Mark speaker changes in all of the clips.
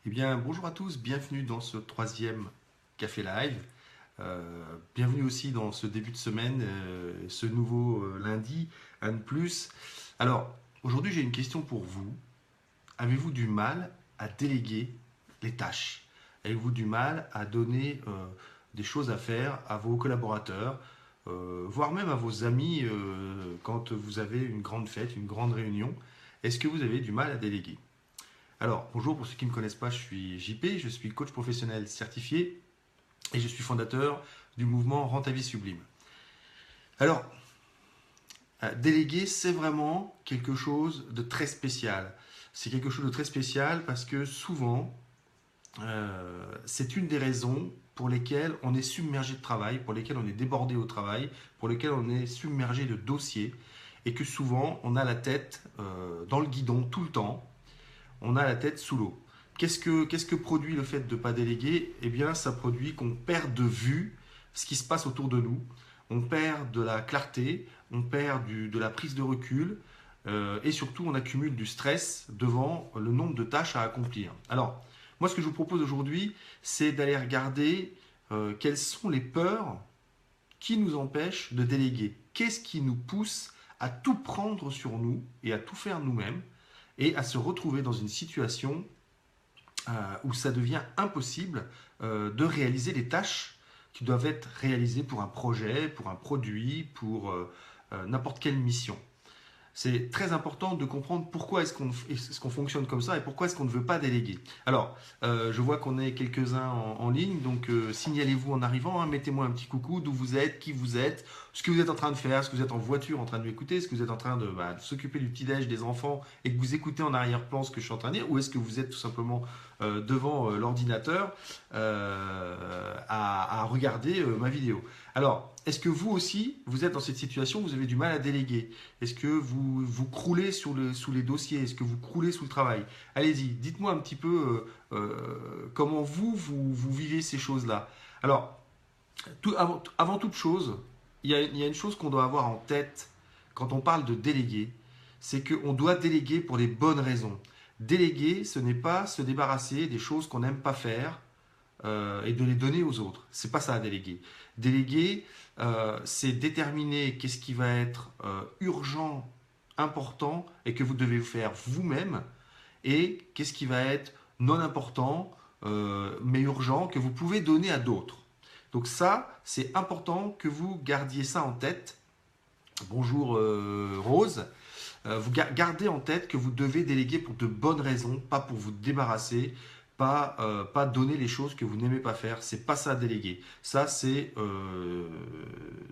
Speaker 1: Eh bien, bonjour à tous, bienvenue dans ce troisième Café Live. Bienvenue aussi dans ce début de semaine, ce nouveau lundi, un de plus. Alors, aujourd'hui, j'ai une question pour vous. Avez-vous du mal à déléguer les tâches? Avez-vous du mal à donner des choses à faire à vos collaborateurs, voire même à vos amis quand vous avez une grande fête, une grande réunion? Est-ce que vous avez du mal à déléguer? Alors, bonjour, pour ceux qui ne me connaissent pas, je suis JP, je suis coach professionnel certifié et je suis fondateur du mouvement Rends ta vie sublime. Alors, déléguer, c'est vraiment quelque chose de très spécial. C'est quelque chose de très spécial parce que souvent, c'est une des raisons pour lesquelles on est submergé de travail, pour lesquelles on est débordé au travail, pour lesquelles on est submergé de dossiers et que souvent, on a la tête dans le guidon tout le temps, on a la tête sous l'eau. Qu'est-ce que produit le fait de ne pas déléguer? Eh bien, ça produit qu'on perd de vue ce qui se passe autour de nous. On perd de la clarté, on perd de la prise de recul et surtout on accumule du stress devant le nombre de tâches à accomplir. Alors, moi ce que je vous propose aujourd'hui, c'est d'aller regarder quelles sont les peurs qui nous empêchent de déléguer. Qu'est-ce qui nous pousse à tout prendre sur nous et à tout faire nous-mêmes et à se retrouver dans une situation où ça devient impossible de réaliser les tâches qui doivent être réalisées pour un projet, pour un produit, pour n'importe quelle mission. C'est très important de comprendre pourquoi est-ce qu'on fonctionne comme ça et pourquoi est-ce qu'on ne veut pas déléguer. Alors, je vois qu'on est quelques-uns en ligne, donc signalez-vous en arrivant, hein, mettez-moi un petit coucou, d'où vous êtes, qui vous êtes, ce que vous êtes en train de faire, est-ce que vous êtes en voiture en train de m'écouter, est-ce que vous êtes en train de s'occuper du petit-déj des enfants et que vous écoutez en arrière-plan ce que je suis en train de dire, ou est-ce que vous êtes tout simplement devant l'ordinateur à regarder ma vidéo. Alors, est-ce que vous aussi, vous êtes dans cette situation, vous avez du mal à déléguer? Est-ce que vous croulez sous les dossiers? Est-ce que vous croulez sous le travail? Allez-y, dites-moi un petit peu comment vous vivez ces choses-là. Alors, avant toute chose, il y a une chose qu'on doit avoir en tête quand on parle de déléguer, c'est qu'on doit déléguer pour les bonnes raisons. Déléguer, ce n'est pas se débarrasser des choses qu'on n'aime pas faire et de les donner aux autres. C'est pas ça à déléguer. Déléguer, c'est déterminer qu'est-ce qui va être urgent, important et que vous devez faire vous-même et qu'est-ce qui va être non important mais urgent que vous pouvez donner à d'autres. Donc ça, c'est important que vous gardiez ça en tête. Bonjour Rose. Vous gardez en tête que vous devez déléguer pour de bonnes raisons, pas pour vous débarrasser, pas donner les choses que vous n'aimez pas faire. C'est pas ça déléguer. Ça, c'est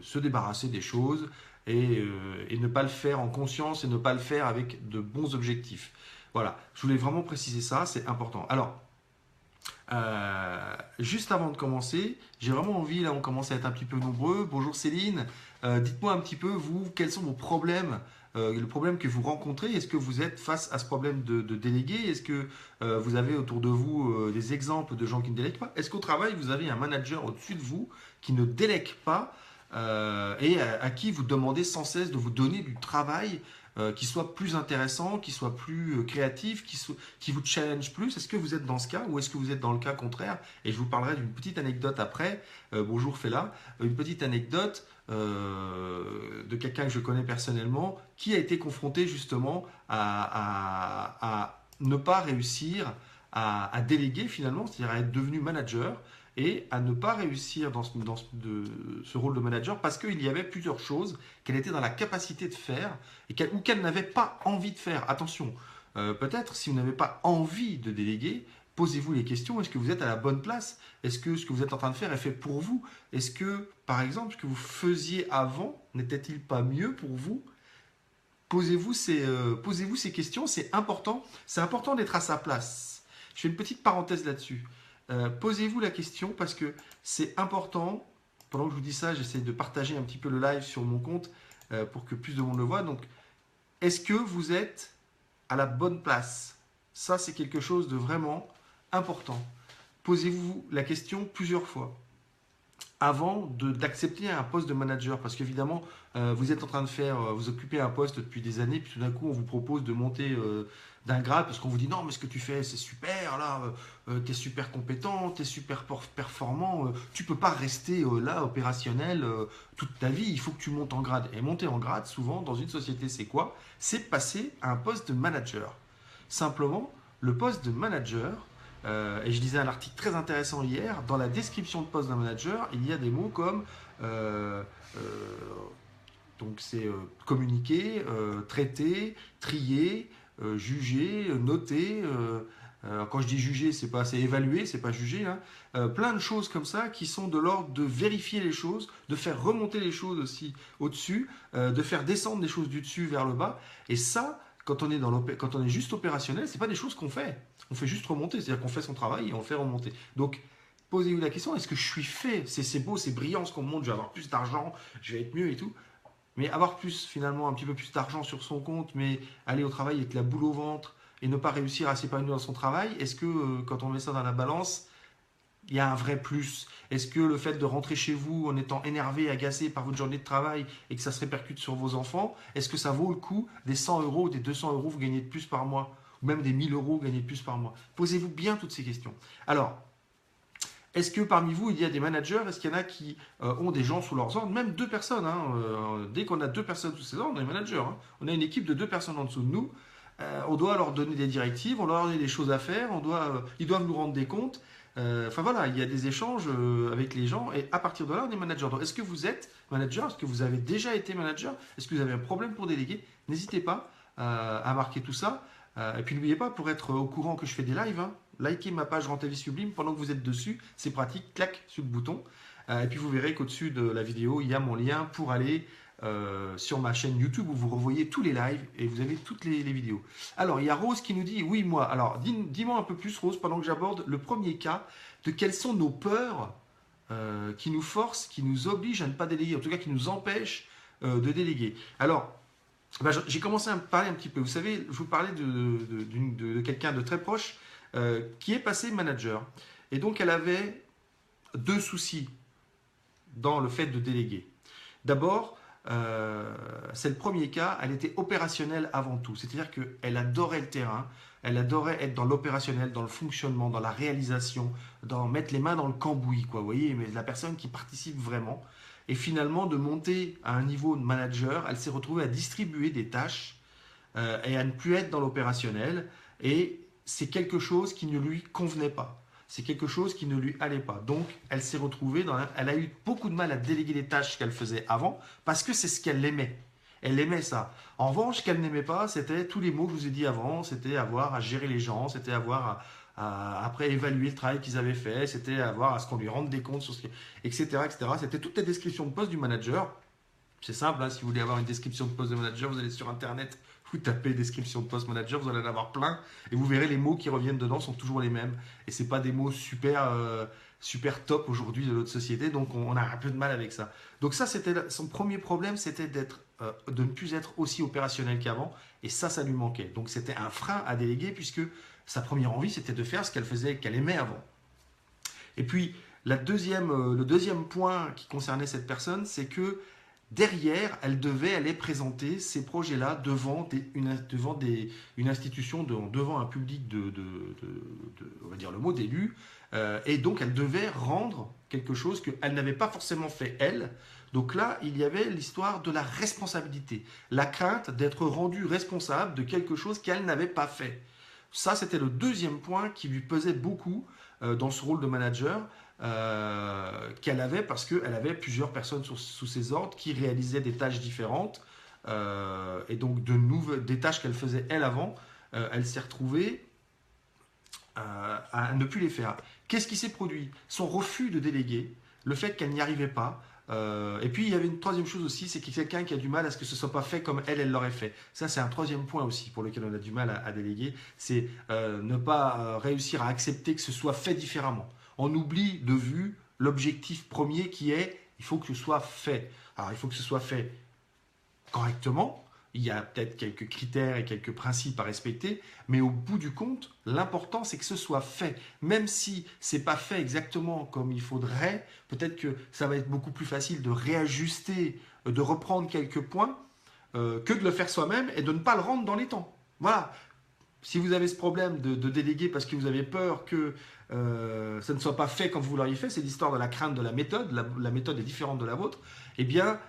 Speaker 1: se débarrasser des choses et ne pas le faire en conscience et ne pas le faire avec de bons objectifs. Voilà, je voulais vraiment préciser ça, c'est important. Alors, juste avant de commencer, j'ai vraiment envie, là on commence à être un petit peu nombreux. Bonjour Céline. Dites-moi un petit peu, vous, quels sont vos problèmes, le problème que vous rencontrez? Est-ce que vous êtes face à ce problème de déléguer? Est-ce que vous avez autour de vous des exemples de gens qui ne délèguent pas? Est-ce qu'au travail, vous avez un manager au-dessus de vous qui ne délègue pas et à qui vous demandez sans cesse de vous donner du travail qui soit plus intéressant, qui soit plus créatif, qui vous challenge plus? Est-ce que vous êtes dans ce cas ou est-ce que vous êtes dans le cas contraire? Et je vous parlerai d'une petite anecdote après. Bonjour Fela. Une petite anecdote de quelqu'un que je connais personnellement qui a été confronté justement à ne pas réussir à déléguer finalement, c'est-à-dire à être devenu manager et à ne pas réussir dans ce rôle de manager parce qu'il y avait plusieurs choses qu'elle était dans la capacité de faire ou qu'elle n'avait pas envie de faire. Attention, peut-être si vous n'avez pas envie de déléguer, posez-vous les questions. Est-ce que vous êtes à la bonne place? Est-ce que ce que vous êtes en train de faire est fait pour vous? Est-ce que, par exemple, ce que vous faisiez avant n'était-il pas mieux pour vous? Posez-vous ces questions, c'est important. C'est important d'être à sa place. Je fais une petite parenthèse là-dessus. Posez-vous la question parce que c'est important. Pendant que je vous dis ça, j'essaie de partager un petit peu le live sur mon compte pour que plus de monde le voit. Donc, est-ce que vous êtes à la bonne place? Ça, c'est quelque chose de vraiment important. Posez-vous la question plusieurs fois avant d'accepter un poste de manager. Parce qu'évidemment, vous êtes en train de vous occuper un poste depuis des années, puis tout d'un coup, on vous propose de monter d'un grade parce qu'on vous dit non, mais ce que tu fais, c'est super, là, tu es super compétent, tu es super performant, tu peux pas rester là, opérationnel, toute ta vie, il faut que tu montes en grade. Et monter en grade, souvent, dans une société, c'est quoi? C'est passer à un poste de manager. Simplement, le poste de manager, et je lisais un article très intéressant hier, dans la description de poste d'un manager, il y a des mots comme euh, euh, donc c'est communiquer, traiter, trier, juger, noter. Quand je dis juger, c'est évaluer, c'est pas juger. Hein. Plein de choses comme ça qui sont de l'ordre de vérifier les choses, de faire remonter les choses aussi au-dessus, de faire descendre les choses du dessus vers le bas. Et ça, quand on est juste opérationnel, c'est pas des choses qu'on fait. On fait juste remonter, c'est-à-dire qu'on fait son travail et on fait remonter. Donc posez-vous la question, est-ce que je suis fait? C'est beau, c'est brillant ce qu'on me montre, je vais avoir plus d'argent, je vais être mieux et tout. Mais avoir plus, finalement, un petit peu plus d'argent sur son compte, mais aller au travail avec la boule au ventre et ne pas réussir à s'épanouir dans son travail, est-ce que quand on met ça dans la balance, il y a un vrai plus? Est-ce que le fait de rentrer chez vous en étant énervé, agacé par votre journée de travail et que ça se répercute sur vos enfants, est-ce que ça vaut le coup des 100 euros ou des 200 euros que vous gagnez de plus par mois? Ou même des 1000 euros que vous gagnez de plus par mois? Posez-vous bien toutes ces questions. Alors, est-ce que parmi vous, il y a des managers? Est-ce qu'il y en a qui ont des gens sous leurs ordres? Même deux personnes. Hein, dès qu'on a deux personnes sous ses ordres, on est manager. Hein. On a une équipe de deux personnes en dessous de nous. On doit leur donner des directives, on doit leur donner des choses à faire, ils doivent nous rendre des comptes. Enfin voilà, il y a des échanges avec les gens et à partir de là, on est manager. Donc, est-ce que vous êtes manager? Est-ce que vous avez déjà été manager? Est-ce que vous avez un problème pour déléguer? N'hésitez pas à marquer tout ça. Et puis n'oubliez pas, pour être au courant que je fais des lives, hein, likez ma page Rentez Vie Sublime pendant que vous êtes dessus. C'est pratique, clac sur le bouton. Et puis vous verrez qu'au-dessus de la vidéo, il y a mon lien pour aller sur ma chaîne YouTube où vous revoyez tous les lives et vous avez toutes les vidéos. Alors, il y a Rose qui nous dit, oui, moi. Alors, dis-moi un peu plus, Rose, pendant que j'aborde le premier cas de quelles sont nos peurs qui nous forcent, qui nous obligent à ne pas déléguer, en tout cas qui nous empêchent de déléguer. Alors, ben, j'ai commencé à me parler un petit peu. Vous savez, je vous parlais de quelqu'un de très proche qui est passé manager. Et donc, elle avait deux soucis dans le fait de déléguer. D'abord, c'est le premier cas, elle était opérationnelle avant tout. C'est-à-dire qu'elle adorait le terrain, elle adorait être dans l'opérationnel, dans le fonctionnement, dans la réalisation, dans mettre les mains dans le cambouis, quoi. Vous voyez, mais la personne qui participe vraiment. Et finalement, de monter à un niveau de manager, elle s'est retrouvée à distribuer des tâches et à ne plus être dans l'opérationnel. Et c'est quelque chose qui ne lui convenait pas. C'est quelque chose qui ne lui allait pas. Donc, elle s'est retrouvée elle a eu beaucoup de mal à déléguer les tâches qu'elle faisait avant parce que c'est ce qu'elle aimait. Elle aimait ça. En revanche, ce qu'elle n'aimait pas, c'était tous les mots que je vous ai dit avant. C'était avoir à gérer les gens, c'était avoir après évaluer le travail qu'ils avaient fait, c'était avoir à ce qu'on lui rende des comptes, sur etc., etc. C'était toutes les descriptions de poste du manager. C'est simple, hein, si vous voulez avoir une description de poste de manager, vous allez sur Internet, vous tapez description de poste manager, vous allez en avoir plein, et vous verrez les mots qui reviennent dedans sont toujours les mêmes. Et c'est pas des mots super top aujourd'hui de notre société, donc on a un peu de mal avec ça. Donc ça, c'était son premier problème, c'était de ne plus être aussi opérationnel qu'avant, et ça lui manquait. Donc c'était un frein à déléguer, puisque sa première envie, c'était de faire ce qu'elle faisait, qu'elle aimait avant. Et puis, le deuxième point qui concernait cette personne, c'est que derrière, elle devait aller présenter ces projets-là devant une institution, devant un public on va dire le mot, d'élus. Et donc, elle devait rendre quelque chose qu'elle n'avait pas forcément fait elle. Donc là, il y avait l'histoire de la responsabilité, la crainte d'être rendue responsable de quelque chose qu'elle n'avait pas fait. Ça, c'était le deuxième point qui lui pesait beaucoup dans ce rôle de manager. Qu'elle avait parce qu'elle avait plusieurs personnes sous ses ordres qui réalisaient des tâches différentes et donc des tâches qu'elle faisait elle avant, elle s'est retrouvée à ne plus les faire. Qu'est-ce qui s'est produit? Son refus de déléguer, le fait qu'elle n'y arrivait pas. Et puis il y avait une troisième chose aussi, c'est qu'il y a quelqu'un qui a du mal à ce que ce ne soit pas fait comme elle l'aurait fait. Ça, c'est un troisième point aussi pour lequel on a du mal à déléguer, c'est ne pas réussir à accepter que ce soit fait différemment. On oublie de vue l'objectif premier qui est il faut que ce soit fait. Alors il faut que ce soit fait correctement. Il y a peut-être quelques critères et quelques principes à respecter, mais au bout du compte, l'important c'est que ce soit fait. Même si c'est pas fait exactement comme il faudrait, peut-être que ça va être beaucoup plus facile de réajuster, de reprendre quelques points, que de le faire soi-même et de ne pas le rendre dans les temps. Voilà. Si vous avez ce problème de déléguer parce que vous avez peur que ça ne soit pas fait comme vous l'auriez fait, c'est l'histoire de la crainte de la méthode, la méthode est différente de la vôtre, eh bien,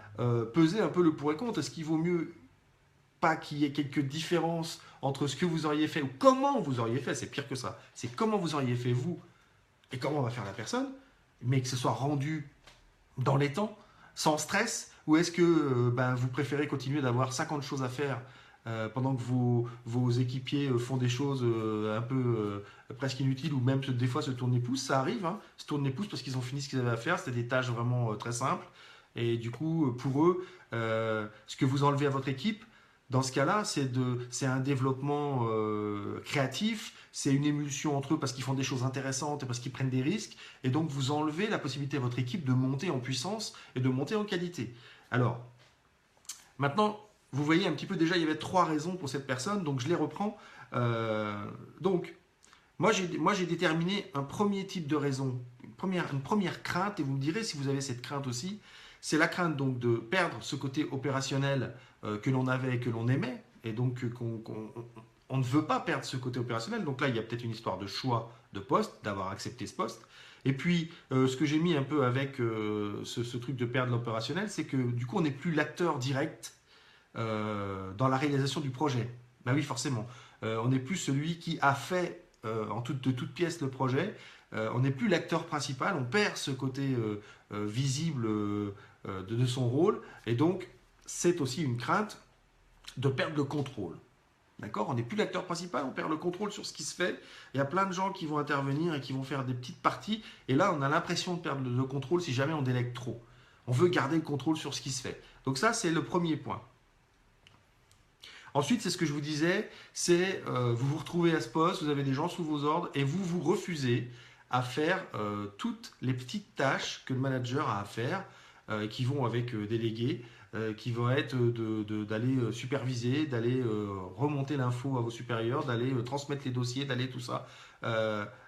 Speaker 1: pesez un peu le pour et contre. Est-ce qu'il vaut mieux pas qu'il y ait quelques différences entre ce que vous auriez fait ou comment vous auriez fait, c'est pire que ça, c'est comment vous auriez fait vous et comment va faire la personne, mais que ce soit rendu dans les temps, sans stress, ou est-ce que vous préférez continuer d'avoir 50 choses à faire pendant que vos équipiers font des choses un peu presque inutiles ou même des fois se tournent les pouces, ça arrive, hein, se tournent les pouces parce qu'ils ont fini ce qu'ils avaient à faire, c'était des tâches vraiment très simples, et du coup pour eux, ce que vous enlevez à votre équipe, dans ce cas-là, c'est un développement créatif, c'est une émulsion entre eux parce qu'ils font des choses intéressantes et parce qu'ils prennent des risques. Et donc, vous enlevez la possibilité à votre équipe de monter en puissance et de monter en qualité. Alors, maintenant, vous voyez un petit peu déjà, il y avait 3 raisons pour cette personne, donc je les reprends. Donc, moi j'ai déterminé un premier type de raison, une première crainte, et vous me direz si vous avez cette crainte aussi. C'est la crainte donc de perdre ce côté opérationnel que l'on avait et que l'on aimait, et donc on ne veut pas perdre ce côté opérationnel. Donc là, il y a peut-être une histoire de choix de poste, d'avoir accepté ce poste. Et puis, ce que j'ai mis un peu avec ce truc de perdre l'opérationnel, c'est que du coup, on n'est plus l'acteur direct dans la réalisation du projet. Ben oui, forcément. On n'est plus celui qui a fait de toutes pièces le projet. On n'est plus l'acteur principal, on perd ce côté visible de son rôle, et donc c'est aussi une crainte de perdre le contrôle. D'accord? On n'est plus l'acteur principal, on perd le contrôle sur ce qui se fait. Il y a plein de gens qui vont intervenir et qui vont faire des petites parties, et là on a l'impression de perdre le contrôle si jamais on délègue trop. On veut garder le contrôle sur ce qui se fait. Donc ça, c'est le premier point. Ensuite, c'est ce que je vous disais, c'est vous vous retrouvez à ce poste, vous avez des gens sous vos ordres, et vous vous refusez à faire toutes les petites tâches que le manager a à faire, qui vont avec délégués, qui vont être d'aller superviser, d'aller remonter l'info à vos supérieurs, d'aller transmettre les dossiers, d'aller tout ça.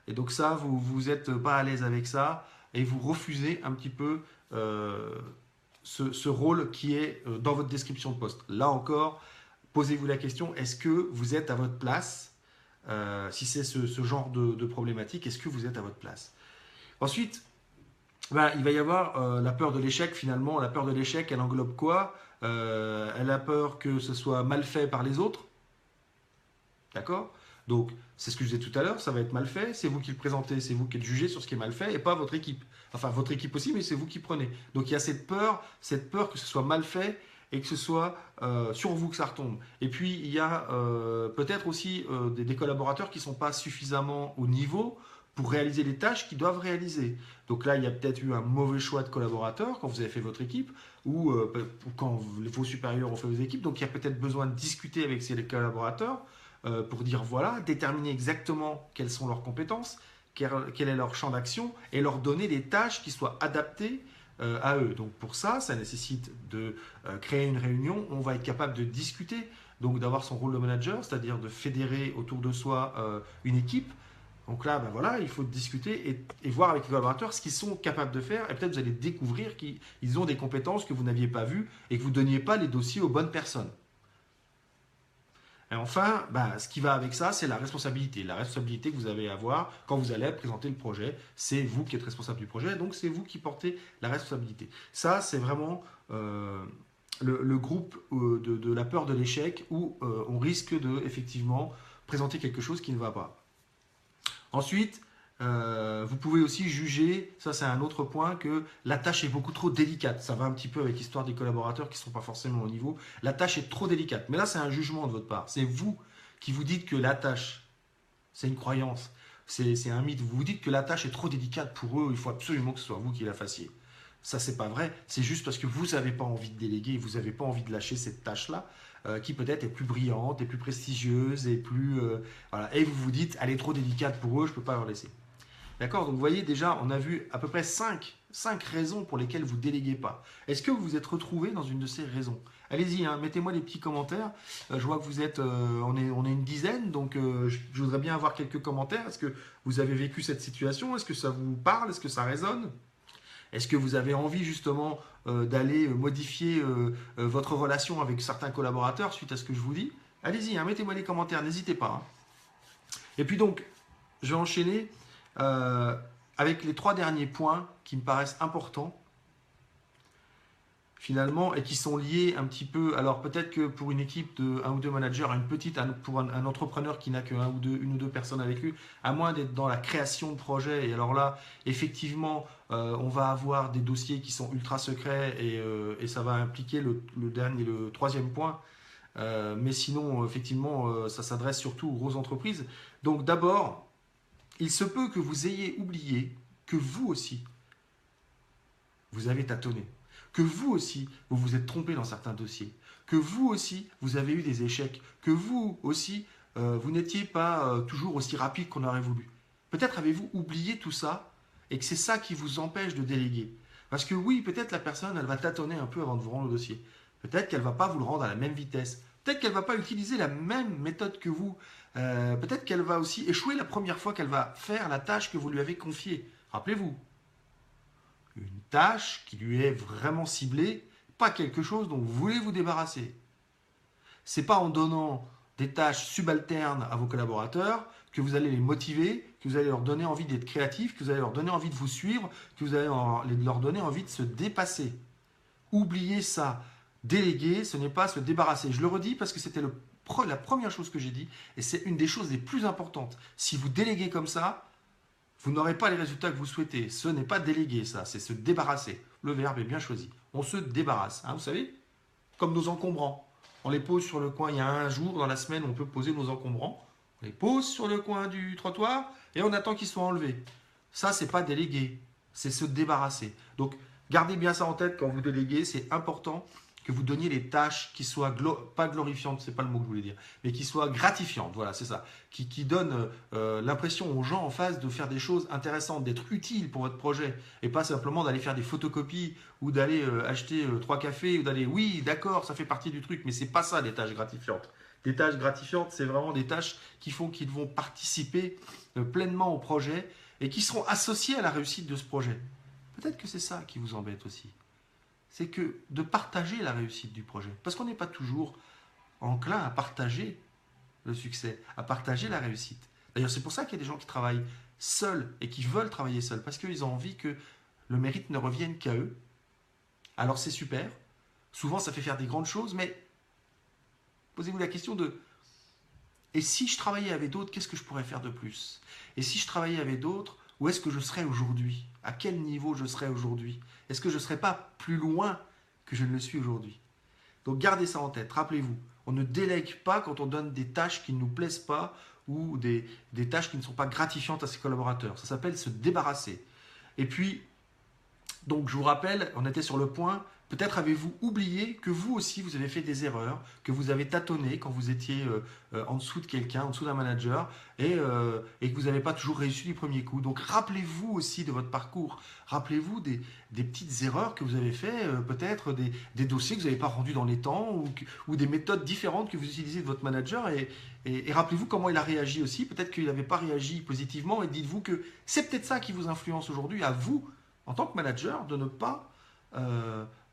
Speaker 1: Et donc ça, vous n'êtes pas à l'aise avec ça, et vous refusez un petit peu ce rôle qui est dans votre description de poste. Là encore, posez-vous la question, est-ce que vous êtes à votre place? Si c'est ce genre de problématique, est-ce que vous êtes à votre place? Ensuite, il va y avoir la peur de l'échec finalement. La peur de l'échec, elle englobe quoi? Elle a peur que ce soit mal fait par les autres. D'accord? Donc, c'est ce que je disais tout à l'heure, ça va être mal fait, c'est vous qui le présentez, c'est vous qui êtes jugé sur ce qui est mal fait, et pas votre équipe. Enfin, votre équipe aussi, mais c'est vous qui prenez. Donc, il y a cette peur que ce soit mal fait, et que ce soit sur vous que ça retombe. Et puis, il y a peut-être aussi des collaborateurs qui ne sont pas suffisamment au niveau pour réaliser les tâches qu'ils doivent réaliser. Donc là, il y a peut-être eu un mauvais choix de collaborateurs quand vous avez fait votre équipe, ou quand vos supérieurs ont fait vos équipes. Donc, il y a peut-être besoin de discuter avec ces collaborateurs pour dire, voilà, déterminer exactement quelles sont leurs compétences, quel est leur champ d'action, et leur donner des tâches qui soient adaptées à eux. Donc pour ça nécessite de créer une réunion où on va être capable de discuter, donc d'avoir son rôle de manager, c'est-à-dire de fédérer autour de soi une équipe. Donc là, voilà, il faut discuter et voir avec les collaborateurs ce qu'ils sont capables de faire, et peut-être vous allez découvrir qu'ils ont des compétences que vous n'aviez pas vues et que vous ne donniez pas les dossiers aux bonnes personnes. Et enfin, ce qui va avec ça, c'est la responsabilité. La responsabilité que vous avez à avoir quand vous allez présenter le projet. C'est vous qui êtes responsable du projet, donc c'est vous qui portez la responsabilité. Ça, c'est vraiment le groupe de la peur de l'échec où on risque de, effectivement, présenter quelque chose qui ne va pas. Ensuite, vous pouvez aussi juger, ça c'est un autre point, que la tâche est beaucoup trop délicate. Ça va un petit peu avec l'histoire des collaborateurs qui ne sont pas forcément au niveau. La tâche est trop délicate. Mais là, c'est un jugement de votre part. C'est vous qui vous dites que la tâche, c'est une croyance, c'est un mythe. Vous vous dites que la tâche est trop délicate pour eux, il faut absolument que ce soit vous qui la fassiez. Ça, c'est pas vrai. C'est juste parce que vous n'avez pas envie de déléguer, vous n'avez pas envie de lâcher cette tâche-là, qui peut-être est plus brillante, est plus prestigieuse, et plus... voilà. Et vous vous dites, elle est trop délicate pour eux, je ne peux pas leur laisser. D'accord? Donc vous voyez déjà, on a vu à peu près 5 raisons pour lesquelles vous ne déléguez pas. Est-ce que vous vous êtes retrouvé dans une de ces raisons? Allez-y, mettez-moi des petits commentaires. Je vois que vous êtes, on est une dizaine, donc je voudrais bien avoir quelques commentaires. Est-ce que vous avez vécu cette situation? Est-ce que ça vous parle? Est-ce que ça résonne? Est-ce que vous avez envie justement d'aller modifier votre relation avec certains collaborateurs suite à ce que je vous dis? Allez-y, mettez-moi les commentaires, n'hésitez pas. Et puis donc, je vais enchaîner avec les 3 derniers points qui me paraissent importants finalement et qui sont liés un petit peu. Alors peut-être que pour une équipe de 1 ou 2 managers, pour un entrepreneur qui n'a que une ou deux personnes avec lui, à moins d'être dans la création de projet, et alors là, effectivement, on va avoir des dossiers qui sont ultra secrets et ça va impliquer le troisième point. Mais sinon, effectivement, ça s'adresse surtout aux grosses entreprises. Donc d'abord, il se peut que vous ayez oublié que vous aussi, vous avez tâtonné, que vous aussi, vous vous êtes trompé dans certains dossiers, que vous aussi, vous avez eu des échecs, que vous aussi, vous n'étiez pas toujours aussi rapide qu'on aurait voulu. Peut-être avez-vous oublié tout ça et que c'est ça qui vous empêche de déléguer. Parce que oui, peut-être la personne, elle va tâtonner un peu avant de vous rendre le dossier. Peut-être qu'elle ne va pas vous le rendre à la même vitesse. Peut-être qu'elle ne va pas utiliser la même méthode que vous. Peut-être qu'elle va aussi échouer la première fois qu'elle va faire la tâche que vous lui avez confiée. Rappelez-vous, une tâche qui lui est vraiment ciblée, pas quelque chose dont vous voulez vous débarrasser. C'est pas en donnant des tâches subalternes à vos collaborateurs que vous allez les motiver, que vous allez leur donner envie d'être créatifs, que vous allez leur donner envie de vous suivre, que vous allez leur donner envie de se dépasser. Oubliez ça. Déléguer, ce n'est pas se débarrasser. Je le redis parce que c'était la première chose que j'ai dit et c'est une des choses les plus importantes. Si vous déléguez comme ça, vous n'aurez pas les résultats que vous souhaitez. Ce n'est pas déléguer, ça, c'est se débarrasser. Le verbe est bien choisi. On se débarrasse, hein, vous savez, comme nos encombrants. On les pose sur le coin. Il y a un jour dans la semaine où on peut poser nos encombrants. On les pose sur le coin du trottoir et on attend qu'ils soient enlevés. Ça, c'est pas déléguer, c'est se débarrasser. Donc, gardez bien ça en tête quand vous déléguez. C'est important que vous donniez les tâches qui soient pas glorifiantes, c'est pas le mot que je voulais dire, mais qui soient gratifiantes, voilà, c'est ça, qui donnent l'impression aux gens en face de faire des choses intéressantes, d'être utiles pour votre projet, et pas simplement d'aller faire des photocopies ou d'aller acheter 3 cafés ou d'aller, oui, d'accord, ça fait partie du truc, mais c'est pas ça des tâches gratifiantes. Des tâches gratifiantes, c'est vraiment des tâches qui font qu'ils vont participer pleinement au projet et qui seront associées à la réussite de ce projet. Peut-être que c'est ça qui vous embête aussi. C'est que de partager la réussite du projet. Parce qu'on n'est pas toujours enclin à partager le succès, à partager la réussite. D'ailleurs, c'est pour ça qu'il y a des gens qui travaillent seuls et qui veulent travailler seuls, parce qu'ils ont envie que le mérite ne revienne qu'à eux. Alors c'est super. Souvent, ça fait faire des grandes choses, mais posez-vous la question de et si je travaillais avec d'autres, qu'est-ce que je pourrais faire de plus? Et si je travaillais avec d'autres, où est-ce que je serais aujourd'hui? À quel niveau je serais aujourd'hui? Est-ce que je ne serais pas plus loin que je ne le suis aujourd'hui? Donc gardez ça en tête, rappelez-vous, on ne délègue pas quand on donne des tâches qui ne nous plaisent pas ou des tâches qui ne sont pas gratifiantes à ses collaborateurs. Ça s'appelle se débarrasser. Et puis, donc je vous rappelle, on était sur le point, peut-être avez-vous oublié que vous aussi vous avez fait des erreurs, que vous avez tâtonné quand vous étiez en dessous de quelqu'un, en dessous d'un manager, et que vous n'avez pas toujours réussi du premier coup. Donc rappelez-vous aussi de votre parcours, rappelez-vous des petites erreurs que vous avez fait, peut-être des dossiers que vous n'avez pas rendus dans les temps, ou des méthodes différentes que vous utilisez de votre manager, et rappelez-vous comment il a réagi aussi, peut-être qu'il n'avait pas réagi positivement, et dites-vous que c'est peut-être ça qui vous influence aujourd'hui, à vous, en tant que manager, de ne pas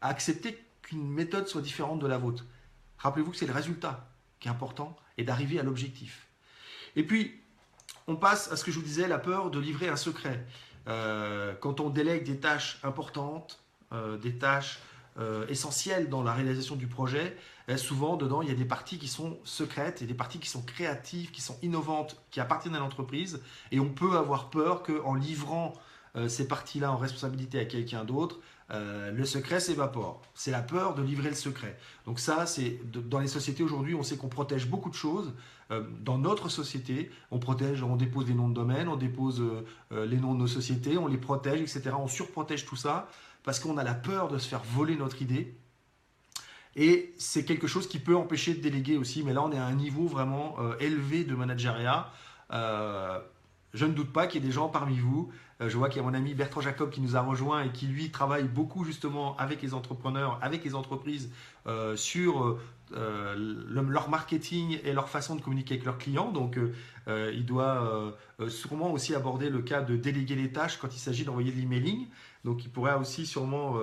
Speaker 1: accepter qu'une méthode soit différente de la vôtre. Rappelez-vous que c'est le résultat qui est important et d'arriver à l'objectif. Et puis, on passe à ce que je vous disais, la peur de livrer un secret. Quand on délègue des tâches importantes, des tâches essentielles dans la réalisation du projet, souvent dedans il y a des parties qui sont secrètes et des parties qui sont créatives, qui sont innovantes, qui appartiennent à l'entreprise, et on peut avoir peur qu'en livrant ces parties-là en responsabilité à quelqu'un d'autre, le secret s'évapore. C'est la peur de livrer le secret. Donc ça, c'est dans les sociétés aujourd'hui, on sait qu'on protège beaucoup de choses. Dans notre société, on protège, on dépose des noms de domaine, on dépose les noms de nos sociétés, on les protège, etc. On surprotège tout ça parce qu'on a la peur de se faire voler notre idée. Et c'est quelque chose qui peut empêcher de déléguer aussi. Mais là, on est à un niveau vraiment élevé de managériat. Je ne doute pas qu'il y ait des gens parmi vous. Je vois qu'il y a mon ami Bertrand Jacob qui nous a rejoint et qui lui travaille beaucoup justement avec les entrepreneurs, avec les entreprises sur leur marketing et leur façon de communiquer avec leurs clients. Donc il doit sûrement aussi aborder le cas de déléguer les tâches quand il s'agit d'envoyer de l'emailing. Donc il pourrait aussi sûrement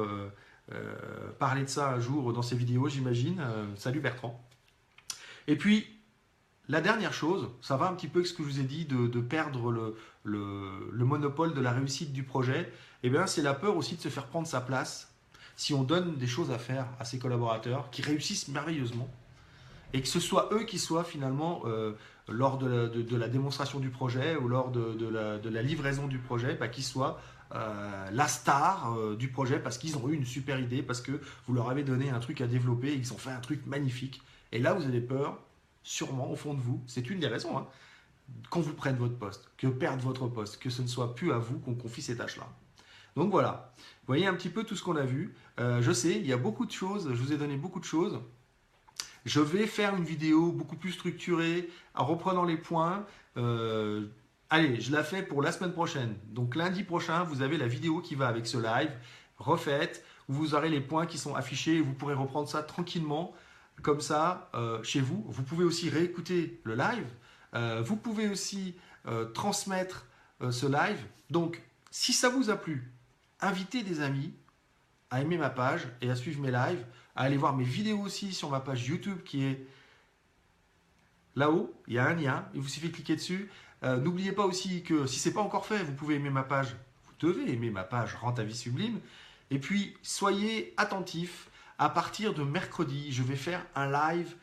Speaker 1: parler de ça un jour dans ses vidéos, j'imagine. Salut Bertrand. Et puis, la dernière chose, ça va un petit peu avec ce que je vous ai dit de perdre le monopole de la réussite du projet. Eh bien, c'est la peur aussi de se faire prendre sa place si on donne des choses à faire à ses collaborateurs qui réussissent merveilleusement et que ce soit eux qui soient finalement, lors de la démonstration du projet ou lors de la livraison du projet, bah, qui soient la star du projet parce qu'ils ont eu une super idée, parce que vous leur avez donné un truc à développer et ils ont fait un truc magnifique. Et là, vous avez peur, sûrement au fond de vous, c'est une des raisons, hein, qu'on vous prenne votre poste, que perde votre poste, que ce ne soit plus à vous qu'on confie ces tâches-là. Donc voilà, vous voyez un petit peu tout ce qu'on a vu. Je sais, il y a beaucoup de choses, je vous ai donné beaucoup de choses. Je vais faire une vidéo beaucoup plus structurée en reprenant les points. Allez, je la fais pour la semaine prochaine. Donc lundi prochain, vous avez la vidéo qui va avec ce live, refaite, où vous aurez les points qui sont affichés et vous pourrez reprendre ça tranquillement, comme ça, chez vous. Vous pouvez aussi réécouter le live. Vous pouvez aussi transmettre ce live. Donc, si ça vous a plu, invitez des amis à aimer ma page et à suivre mes lives, à aller voir mes vidéos aussi sur ma page YouTube qui est là-haut. Il y a un lien, il vous suffit de cliquer dessus. N'oubliez pas aussi que si ce n'est pas encore fait, vous pouvez aimer ma page. Vous devez aimer ma page Rends ta vie sublime. Et puis, soyez attentifs. À partir de mercredi, je vais faire un live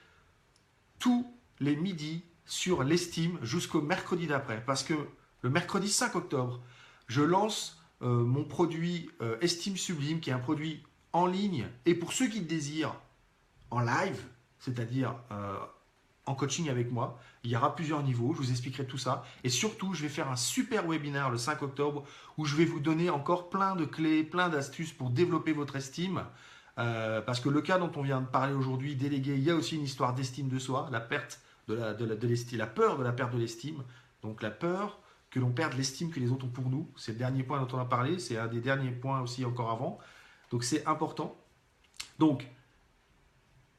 Speaker 1: tous les midis sur l'estime jusqu'au mercredi d'après. Parce que le mercredi 5 octobre, je lance mon produit Estime Sublime, qui est un produit en ligne et pour ceux qui le désirent en live, c'est-à-dire en coaching avec moi. Il y aura plusieurs niveaux, je vous expliquerai tout ça. Et surtout, je vais faire un super webinaire le 5 octobre où je vais vous donner encore plein de clés, plein d'astuces pour développer votre estime. Parce que le cas dont on vient de parler aujourd'hui, délégué, il y a aussi une histoire d'estime de soi, la perte de l'estime, la peur de la perte de l'estime. Donc la peur que l'on perde l'estime que les autres ont pour nous. C'est le dernier point dont on a parlé, c'est un des derniers points aussi encore avant. Donc c'est important. Donc,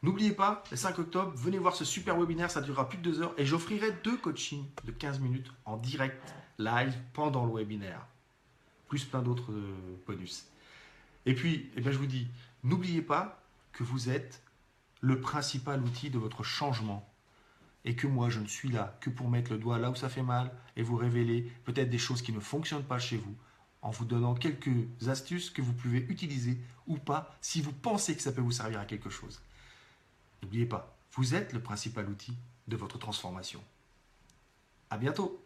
Speaker 1: n'oubliez pas, le 5 octobre, venez voir ce super webinaire, ça durera plus de 2 heures et j'offrirai 2 coachings de 15 minutes en direct, live, pendant le webinaire. Plus plein d'autres bonus. Et puis, je vous dis, n'oubliez pas que vous êtes le principal outil de votre changement. Et que moi, je ne suis là que pour mettre le doigt là où ça fait mal et vous révéler peut-être des choses qui ne fonctionnent pas chez vous, en vous donnant quelques astuces que vous pouvez utiliser ou pas si vous pensez que ça peut vous servir à quelque chose. N'oubliez pas, vous êtes le principal outil de votre transformation. À bientôt!